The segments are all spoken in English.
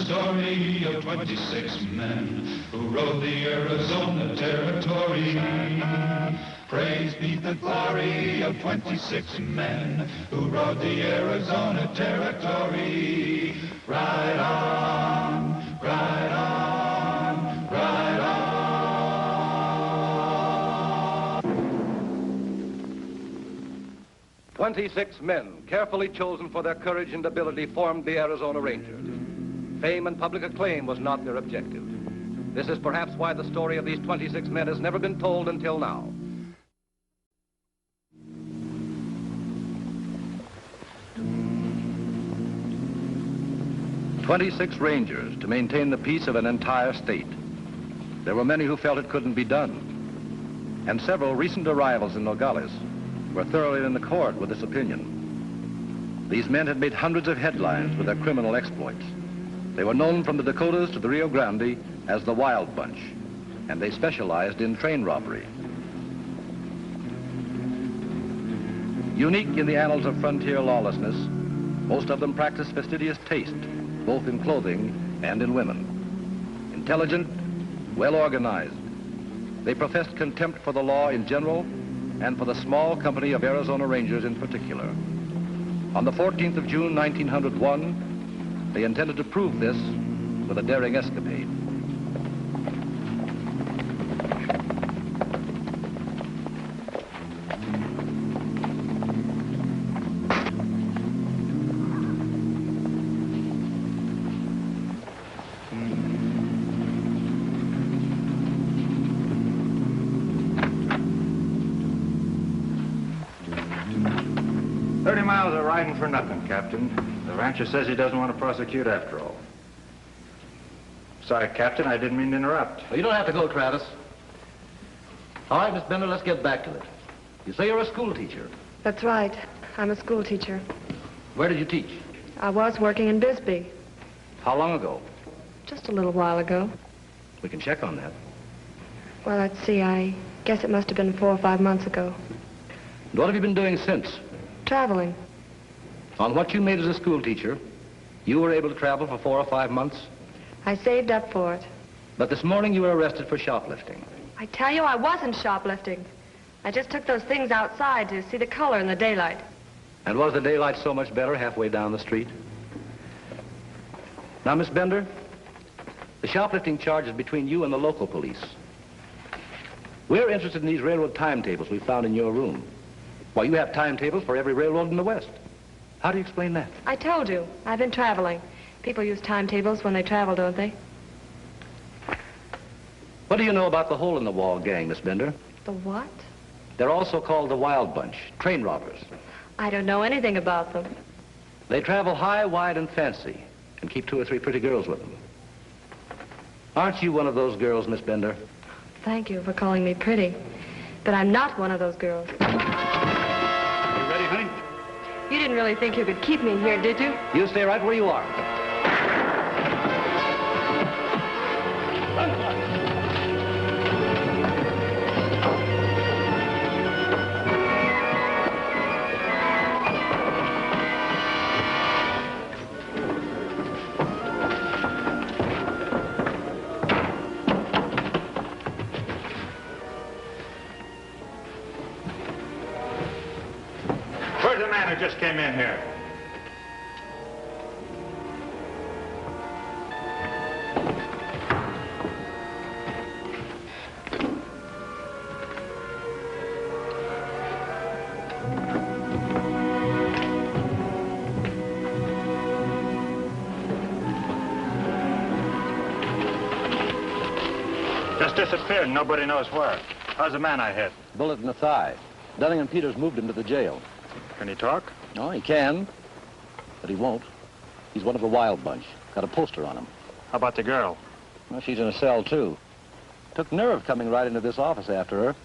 story of 26 men who rode the Arizona Territory. Praise be the glory of 26 men who rode the Arizona Territory. Ride on, ride on, ride on. 26 men, carefully chosen for their courage and ability, formed the Arizona Rangers. Fame and public acclaim was not their objective. This is perhaps why the story of these 26 men has never been told until now. "26 Rangers to maintain the peace of an entire state." There were many who felt it couldn't be done. And several recent arrivals in Nogales were thoroughly in accord with this opinion. These men had made hundreds of headlines with their criminal exploits. They were known from the Dakotas to the Rio Grande as the Wild Bunch, and they specialized in train robbery. Unique in the annals of frontier lawlessness, most of them practiced fastidious taste, both in clothing and in women. Intelligent, well organized, they professed contempt for the law in general and for the small company of Arizona Rangers in particular. On the 14th of June, 1901, they intended to prove this with a daring escapade. Miles of riding for nothing, Captain. The rancher says he doesn't want to prosecute after all. Sorry, Captain, I didn't mean to interrupt. Well, you don't have to go, Travis. All right, Miss Bender, let's get back to it. You say you're a school teacher. That's right. I'm a school teacher. Where did you teach? I was working in Bisbee. How long ago? Just a little while ago. We can check on that. Well, let's see. I guess it must have been 4 or 5 months ago. And what have you been doing since? Traveling. On what you made as a school teacher, you were able to travel for 4 or 5 months? I saved up for it. But this morning you were arrested for shoplifting. I tell you, I wasn't shoplifting. I just took those things outside to see the color in the daylight. And was the daylight so much better halfway down the street? Now, Miss Bender, the shoplifting charge is between you and the local police. We're interested in these railroad timetables we found in your room. Why, you have timetables for every railroad in the West. How do you explain that? I told you. I've been traveling. People use timetables when they travel, don't they? What do you know about the hole-in-the-wall gang, Miss Bender? The what? They're also called the Wild Bunch, train robbers. I don't know anything about them. They travel high, wide, and fancy, and keep 2 or 3 pretty girls with them. Aren't you one of those girls, Miss Bender? Thank you for calling me pretty. But I'm not one of those girls. You ready, honey? You didn't really think you could keep me here, did you? You stay right where you are. Where's the man who just came in here? Just disappeared, nobody knows where. How's the man I hit? Bullet in the thigh. Dunning and Peters moved him to the jail. Can he talk? No, he can, but he won't. He's one of the Wild Bunch. Got a poster on him. How about the girl? Well, she's in a cell, too. Took nerve coming right into this office after her.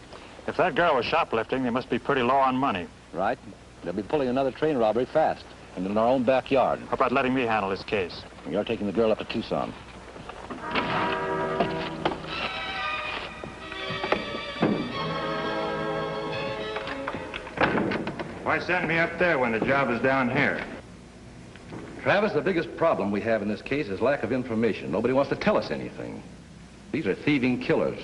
If that girl was shoplifting, they must be pretty low on money. Right. They'll be pulling another train robbery fast, and in our own backyard. How about letting me handle this case? You're taking the girl up to Tucson. Why send me up there when the job is down here? Travis, the biggest problem we have in this case is lack of information. Nobody wants to tell us anything. These are thieving killers.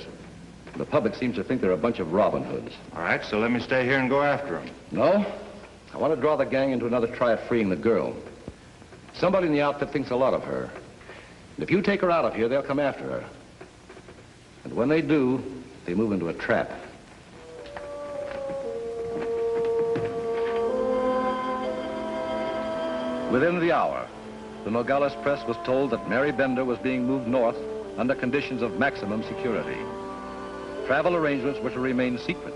The public seems to think they're a bunch of Robin Hoods. All right, so let me stay here and go after them. No? I want to draw the gang into another try at freeing the girl. Somebody in the outfit thinks a lot of her. And if you take her out of here, they'll come after her. And when they do, they move into a trap. Within the hour, the Nogales press was told that Mary Bender was being moved north under conditions of maximum security. Travel arrangements were to remain secret.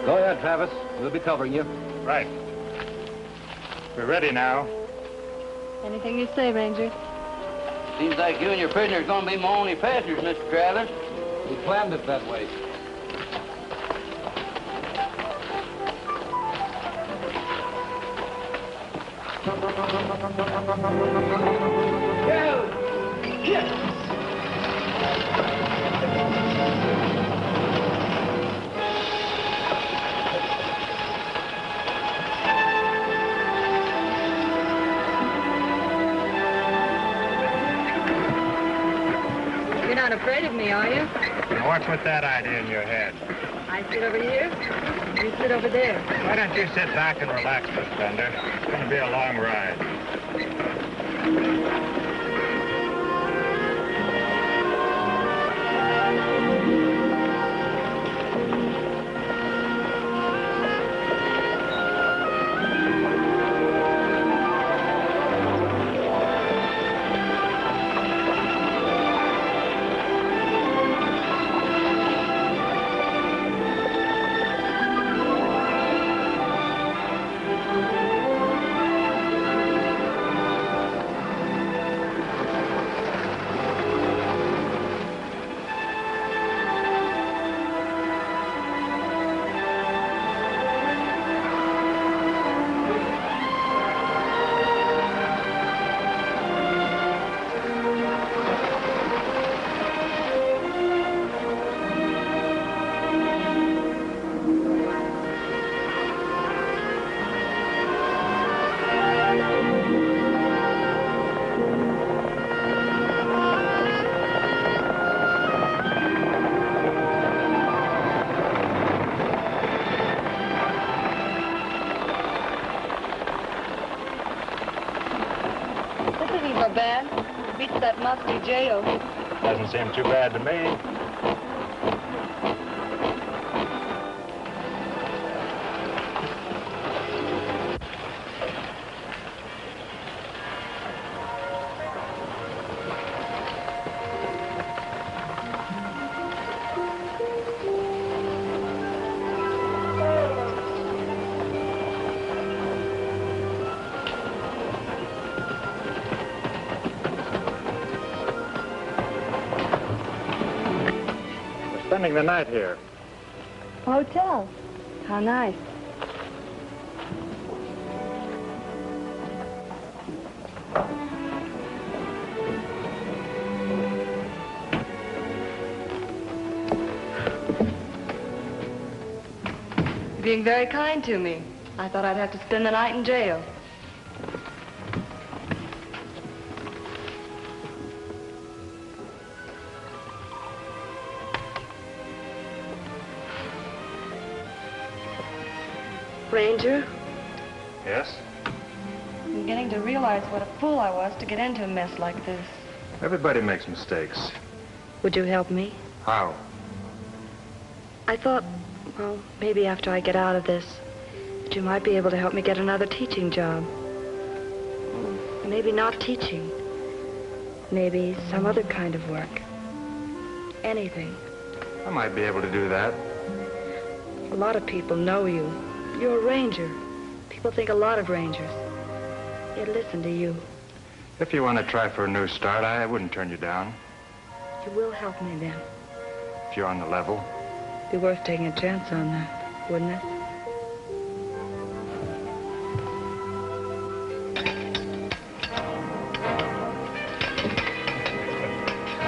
Go ahead, Travis. We'll be covering you. Right. We're ready now. Anything you say, Ranger. Seems like you and your prisoner are going to be my only passengers, Mr. Travis. We planned it that way. You're not afraid of me, are you? Now, what's with that idea in your head? I sit over here, you sit over there. Why don't you sit back and relax, Miss Bender? It's going to be a long ride. Bad. Beats that musty jail. Doesn't seem too bad to me. Spending the night here. Hotel. How nice. You're being very kind to me. I thought I'd have to spend the night in jail. Ranger? Yes? I'm beginning to realize what a fool I was to get into a mess like this. Everybody makes mistakes. Would you help me? How? I thought, well, maybe after I get out of this, that you might be able to help me get another teaching job. Maybe not teaching. Maybe some other kind of work. Anything. I might be able to do that. A lot of people know you. You're a ranger. People think a lot of rangers. They'd listen to you. If you want to try for a new start, I wouldn't turn you down. You will help me then. If you're on the level. Be worth taking a chance on that, wouldn't it?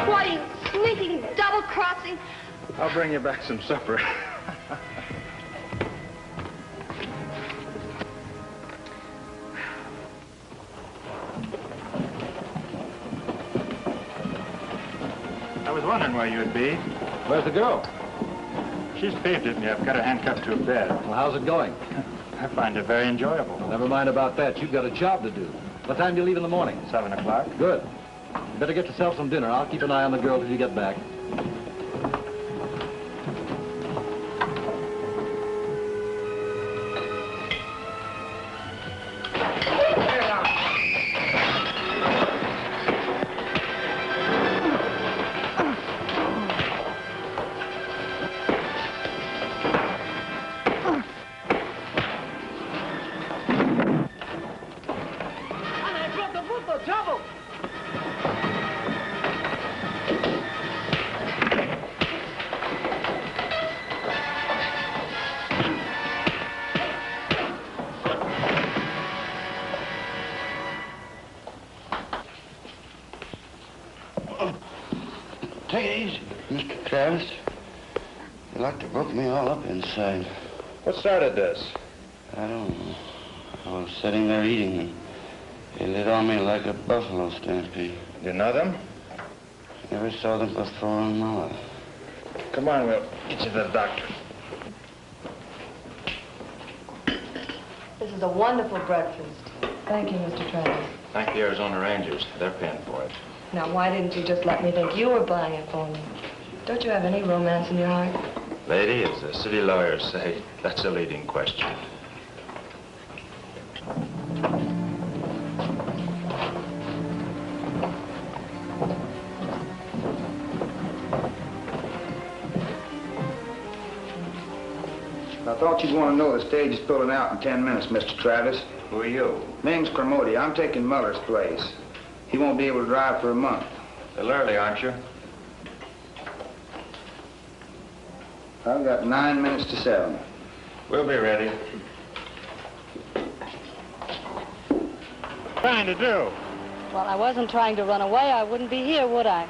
Why, you sneaking, double-crossing... I'll bring you back some supper. I was wondering where you'd be. Where's the girl? She's paved it, and I've got her handcuffed to a bed. Well, how's it going? I find it very enjoyable. Never mind about that. You've got a job to do. What time do you leave in the morning? 7 o'clock. Good. You better get yourself some dinner. I'll keep an eye on the girl till you get back. Take it easy, Mr. Travis. You like to broke me all up inside. What started this? I don't know. I was sitting there eating and they lit on me like a buffalo stampede. You know them? Never saw them before in my life. Come on, we'll get you to the doctor. This is a wonderful breakfast. Thank you, Mr. Travis. Thank the Arizona Rangers. They're paying for it. Now, why didn't you just let me think you were buying it for me? Don't you have any romance in your heart? Lady, as the city lawyers say, that's a leading question. I thought you'd want to know the stage is pulling out in 10 minutes, Mr. Travis. Who are you? Name's Kermody. I'm taking Muller's place. He won't be able to drive for a month. A little early, aren't you? I've got 9 minutes to 7. We'll be ready. Trying to do? Well, I wasn't trying to run away. I wouldn't be here, would I?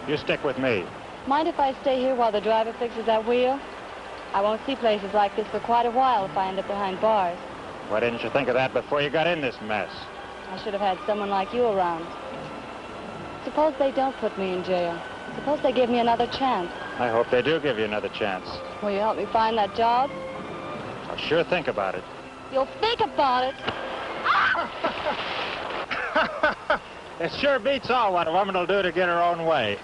You stick with me. Mind if I stay here while the driver fixes that wheel? I won't see places like this for quite a while if I end up behind bars. Why didn't you think of that before you got in this mess? I should have had someone like you around. Suppose they don't put me in jail. Suppose they give me another chance. I hope they do give you another chance. Will you help me find that job? I'll sure think about it. You'll think about it. It sure beats all what a woman will do to get her own way.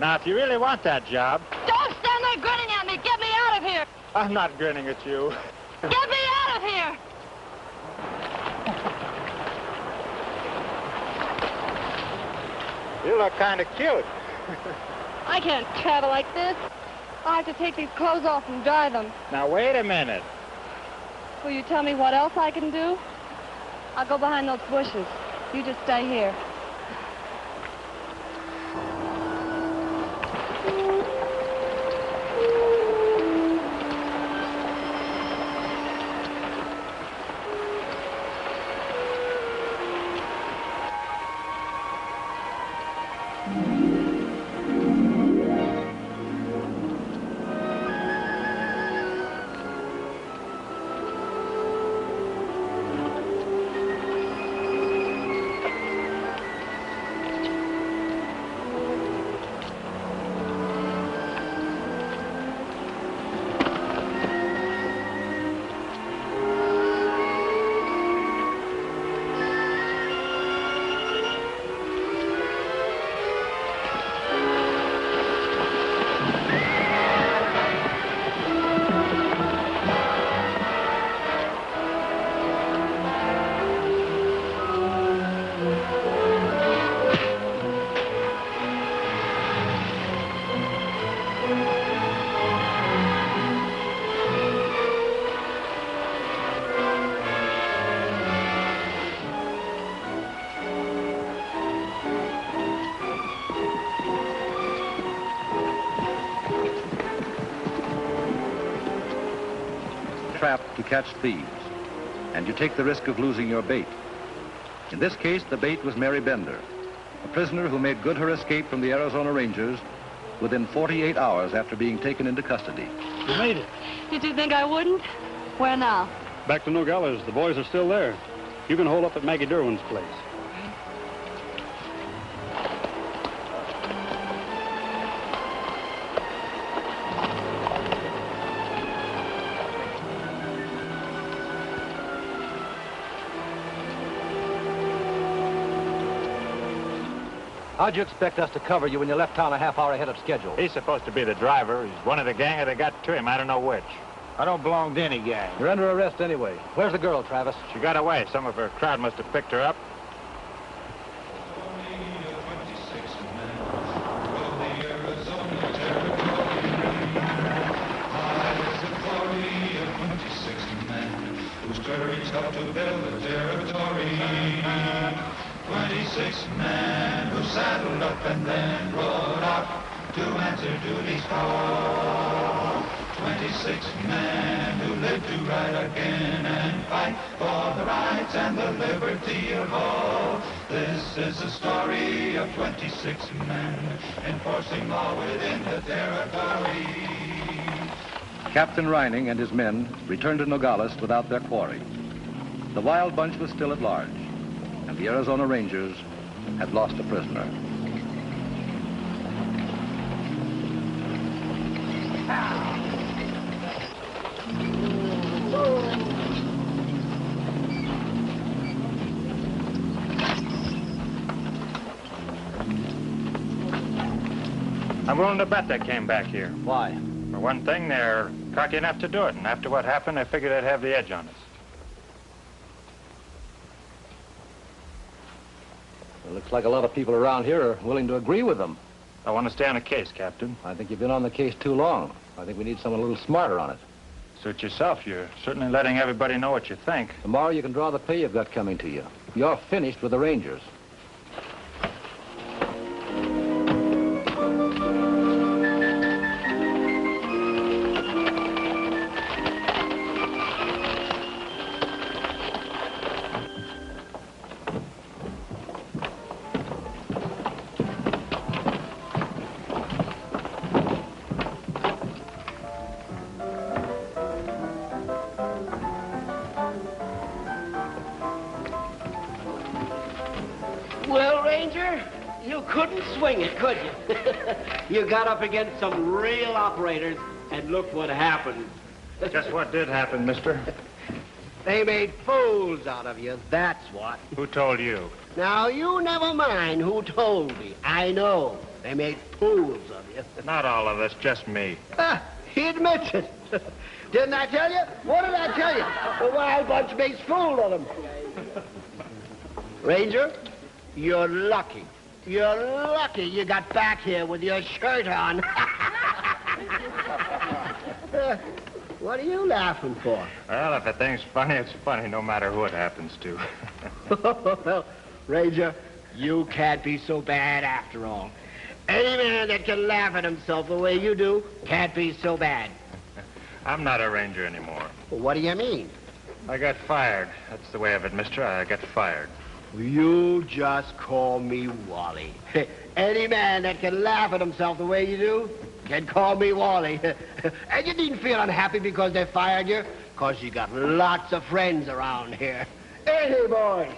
Now, if you really want that job... Don't stand there grinning at me. Get me out of here. I'm not grinning at you. Get me out of here. You look kind of cute. I can't travel like this. I'll have to take these clothes off and dry them. Now, wait a minute. Will you tell me what else I can do? I'll go behind those bushes. You just stay here. Trapped to catch thieves, and you take the risk of losing your bait. In this case, the bait was Mary Bender, a prisoner who made good her escape from the Arizona Rangers within 48 hours after being taken into custody. You made it. Did you think I wouldn't? Where now? Back to Nogales. The boys are still there. You can hold up at Maggie Derwin's place. How'd you expect us to cover you when you left town a half hour ahead of schedule? He's supposed to be the driver. He's one of the gang, or they got to him. I don't know which. I don't belong to any gang. You're under arrest anyway. Where's the girl, Travis? She got away. Some of her crowd must have picked her up. Reached up to build the territory. 26 men who saddled up and then rode out to answer duty's call. 26 men who lived to ride again and fight for the rights and the liberty of all. This is the story of 26 men enforcing law within the territory. Captain Reining and his men returned to Nogales without their quarry. The wild bunch was still at large, and the Arizona Rangers had lost a prisoner. I'm willing to bet they came back here. Why? For one thing, they're cocky enough to do it, and after what happened, I figured they'd have the edge on us. It looks like a lot of people around here are willing to agree with them. I want to stay on the case, Captain. I think you've been on the case too long. I think we need someone a little smarter on it. Suit yourself. You're certainly letting everybody know what you think. Tomorrow you can draw the pay you've got coming to you. You're finished with the Rangers. Swing it, could you? You got up against some real operators, and look what happened. Just what did happen, mister? They made fools out of you, that's what. Who told you? Now, you never mind who told me. I know. They made fools of you. Not all of us, just me. He admits it. Didn't I tell you? What did I tell you? The wild bunch makes fools of them. Ranger, you're lucky. You're lucky you got back here with your shirt on. What are you laughing for? Well, if a thing's funny, it's funny no matter who it happens to. Well, Ranger, you can't be so bad after all. Any man that can laugh at himself the way you do can't be so bad. I'm not a ranger anymore. Well, what do you mean? I got fired. That's the way of it, mister. I got fired. You just call me Wally. Any man that can laugh at himself the way you do can call me Wally. And you needn't feel unhappy because they fired you, because you got lots of friends around here. Hey, boys.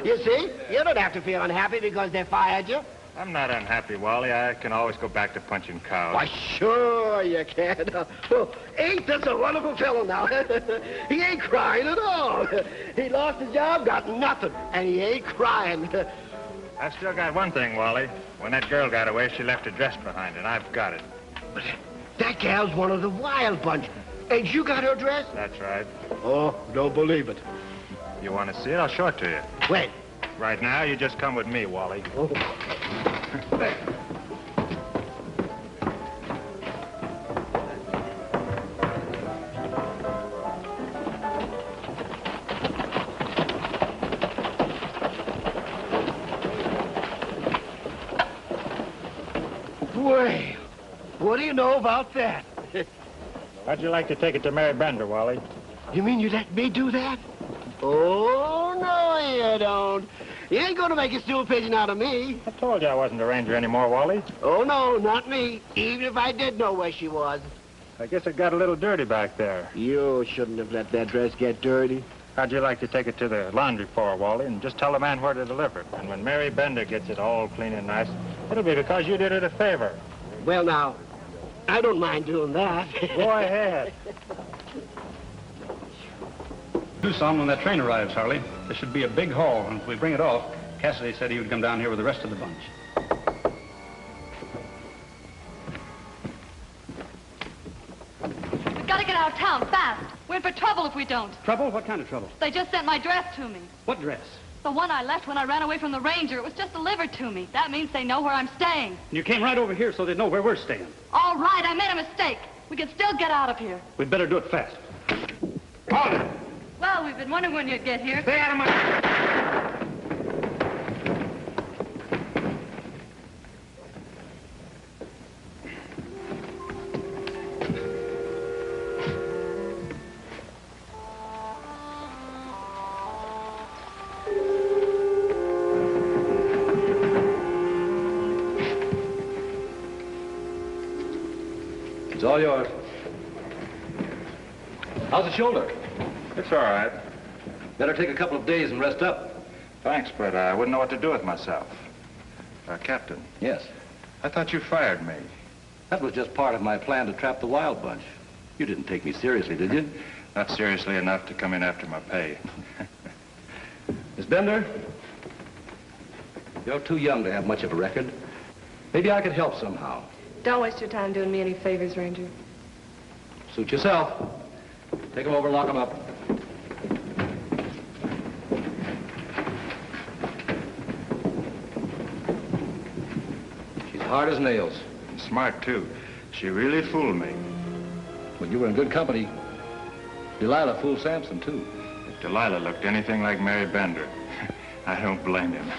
You see, you don't have to feel unhappy because they fired you. I'm not unhappy, Wally. I can always go back to punching cows. Why, sure you can. Well, ain't this a wonderful fellow now? He ain't crying at all. He lost his job, got nothing, and he ain't crying. I've still got one thing, Wally. When that girl got away, she left her dress behind, and I've got it. But that gal's one of the wild bunch. Ain't you got her dress? That's right. Oh, don't believe it. You want to see it? I'll show it to you. When? Right now, you just come with me, Wally. Oh. Well, what do you know about that? How'd you like to take it to Mary Bender, Wally? You mean you let me do that? Oh, no, you don't. You ain't gonna make a stool pigeon out of me. I told you I wasn't a ranger anymore, Wally. Oh, no, not me. Even if I did know where she was. I guess it got a little dirty back there. You shouldn't have let that dress get dirty. How'd you like to take it to the laundry floor, Wally, and just tell the man where to deliver it? And when Mary Bender gets it all clean and nice, it'll be because you did it a favor. Well, now, I don't mind doing that. Go ahead. Do some when that train arrives, Harley. This should be a big haul, and if we bring it off, Cassidy said he would come down here with the rest of the bunch. We've got to get out of town, fast. We're in for trouble if we don't. Trouble? What kind of trouble? They just sent my dress to me. What dress? The one I left when I ran away from the Ranger. It was just delivered to me. That means they know where I'm staying. And you came right over here so they know where we're staying. All right, I made a mistake. We can still get out of here. We'd better do it fast. Hold it! Well, we've been wondering when you'd get here. Stay out of my... It's all yours. How's the shoulder? It's all right. Better take a couple of days and rest up. Thanks, but I wouldn't know what to do with myself. Captain. Yes. I thought you fired me. That was just part of my plan to trap the wild bunch. You didn't take me seriously, did you? Not seriously enough to come in after my pay. Miss Bender, you're too young to have much of a record. Maybe I could help somehow. Don't waste your time doing me any favors, Ranger. Suit yourself. Take them over and lock them up. She's hard as nails. Smart, too. She really fooled me. Well, you were in good company. Delilah fooled Samson, too. If Delilah looked anything like Mary Bender, I don't blame him.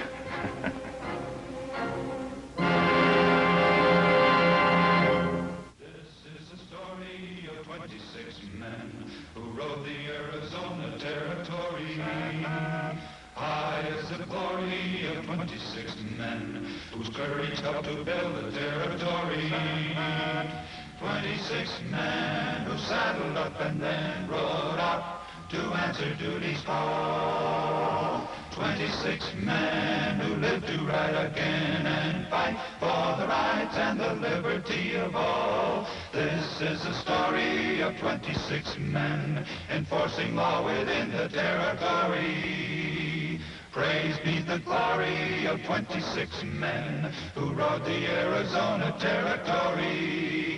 High is the glory of 26 men whose courage helped to build the territory. 26 men who saddled up and then rode out to answer duty's call. 26 men who lived to ride again and fight for the rights and the liberty of all. This is the story of 26 men enforcing law within the territory. Praise be the glory of 26 men who rode the Arizona territory.